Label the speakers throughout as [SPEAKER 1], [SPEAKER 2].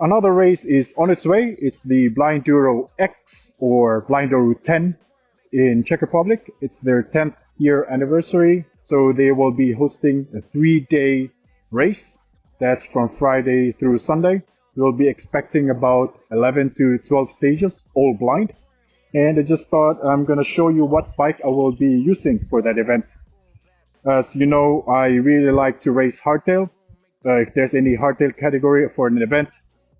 [SPEAKER 1] Another race is on its way. It's the Blinduro X or Blinduro 10 in Czech Republic. It's their 10th year anniversary, so they will be hosting a 3-day race. That's from Friday through Sunday. We'll be expecting about 11 to 12 stages, all blind. And I just thought I'm going to show you what bike I will be using for that event. As you know, I really like to race hardtail. If there's any hardtail category for an event,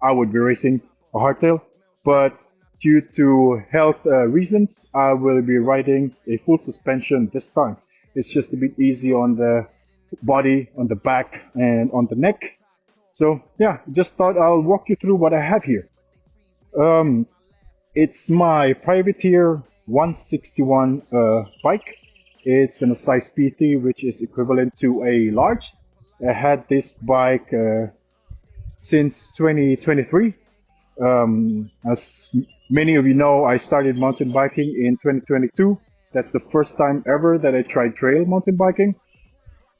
[SPEAKER 1] I would be racing a hardtail. But due to health reasons, I will be riding a full suspension this time. It's just a bit easy on the body, on the back, and on the neck. So yeah, just thought I'll walk you through what I have here. It's my Privateer 161 bike. It's in a size PT, which is equivalent to a large. I had this bike since 2023. As many of you know, I started mountain biking in 2022. That's the first time ever that I tried trail mountain biking.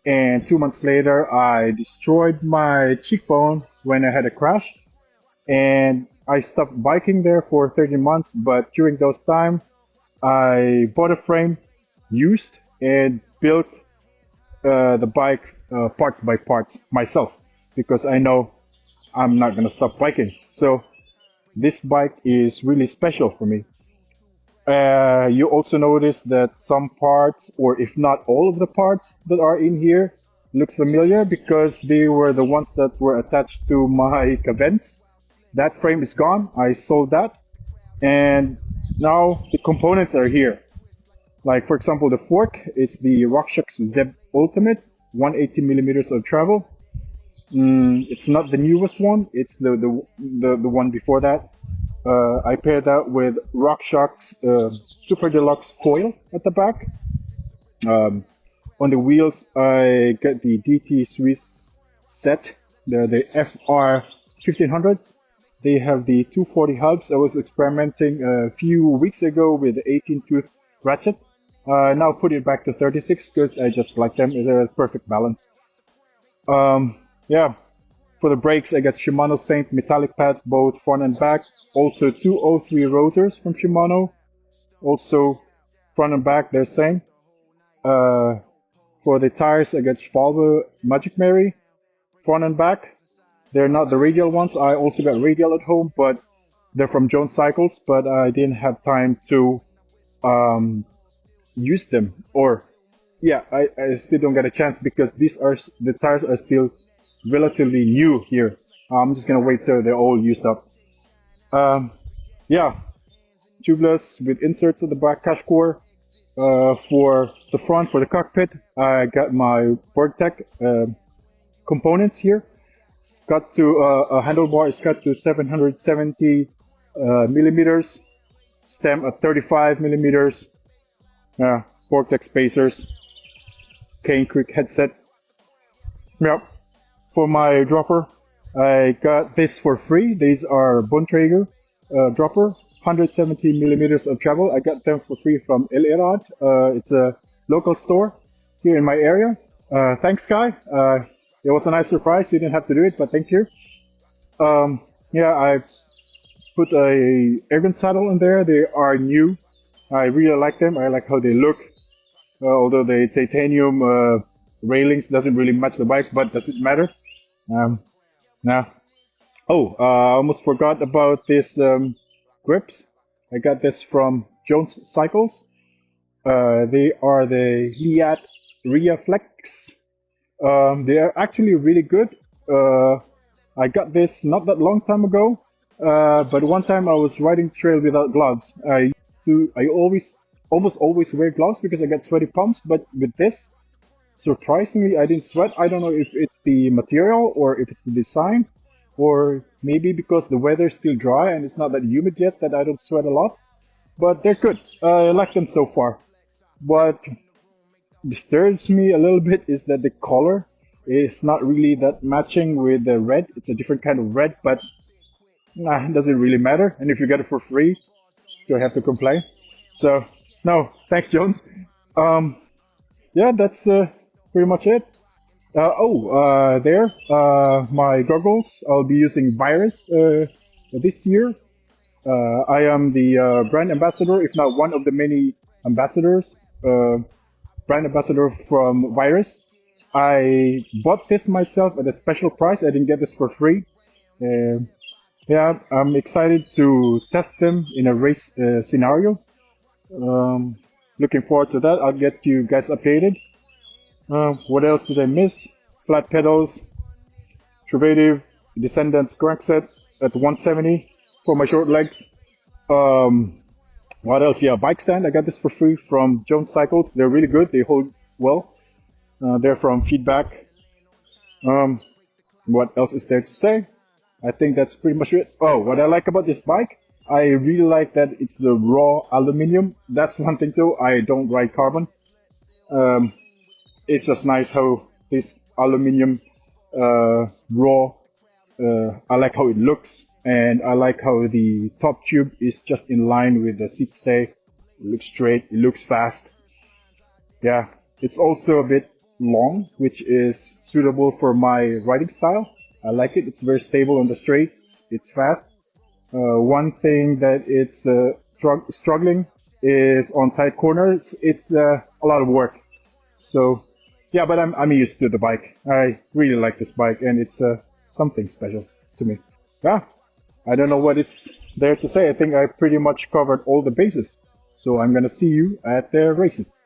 [SPEAKER 1] And 2 months later, I destroyed my cheekbone when I had a crash. And I stopped biking there for 13 months. But during those time, I bought a frame, used, and built the bike parts by parts myself, because I know I'm not gonna stop biking. So this bike is really special for me. You also notice that some parts, or if not all of the parts that are in here, looks familiar because they were the ones that were attached to my Cavents. That frame is gone. I sold that, and now the components are here. Like for example, the fork is the Shox Zeb Ultimate, 180 millimeters of travel. It's not the newest one. It's the one before that. I paired that with Shox Super Deluxe Coil at the back. On the wheels, I got the DT Swiss set, the FR 1500s. They have the 240 hubs. I was experimenting a few weeks ago with the 18-tooth ratchet. Now put it back to 36 because I just like them. It's a perfect balance. Yeah, for the brakes, I got Shimano Saint metallic pads, both front and back. Also 203 rotors from Shimano. Also front and back, they're same. For the tires, I got Schwalbe Magic Mary, front and back. They're not the radial ones. I also got radial at home, but they're from Jones Cycles. But I didn't have time to use them. Or yeah, I still don't get a chance because the tires are still relatively new here. I'm just gonna wait till they're all used up. Yeah, tubeless with inserts at the back, cash core. For the front, for the cockpit, I got my Bergtech components here. It's got to a handlebar is cut to 770 millimeters, stem at 35 millimeters. Vortex spacers, Cane Creek headset. Yep. For my dropper, I got this for free. These are Bontrager dropper, 170 millimeters of travel. I got them for free from El Irad. It's a local store here in my area. Thanks, Guy. It was a nice surprise. You didn't have to do it, but thank you. Yeah, I put a Ergon saddle in there. They are new. I really like them. I like how they look. Although the titanium railings doesn't really match the bike, but does it matter? Nah. Oh, I almost forgot about this grips. I got this from Jones Cycles. They are the Liat Riaflex. They are actually really good. I got this not that long time ago, but one time I was riding trail without gloves. I almost always wear gloves because I get sweaty palms, but with this, surprisingly, I didn't sweat. I don't know if it's the material or if it's the design, or maybe because the weather is still dry and it's not that humid yet that I don't sweat a lot. But they're good. I like them so far. What disturbs me a little bit is that the color is not really that matching with the red. It's a different kind of red, but nah, it doesn't really matter. And if you get it for free, do I have to complain? So, no, thanks, Jones. Yeah, that's pretty much it. My goggles. I'll be using Virus this year. I am the brand ambassador, if not one of the many ambassadors, brand ambassador from Virus. I bought this myself at a special price. I didn't get this for free. Uh, yeah, I'm excited to test them in a race scenario. Um, Looking forward to that. I'll get you guys updated. What else did I miss? Flat pedals, Travative, Descendant crankset at 170 for my short legs. Um, what else? Yeah, bike stand. I got this for free from Jones Cycles. They're really good. They hold well. They're from Feedback. Um, what else is there to say? I think that's pretty much it. Oh, what I like about this bike, I really like that it's the raw aluminum. That's one thing too. I don't ride carbon. Um, it's just nice how this aluminum raw. I like how it looks, and I like how the top tube is just in line with the seat stay. It looks straight. It looks fast. Yeah, it's also a bit long, which is suitable for my riding style. I like it. It's very stable on the straight. It's fast. One thing that it's struggling is on tight corners. It's a lot of work. So, yeah, but I'm used to the bike. I really like this bike, and it's something special to me. Yeah, I don't know what is there to say. I think I pretty much covered all the bases. So I'm gonna see you at the races.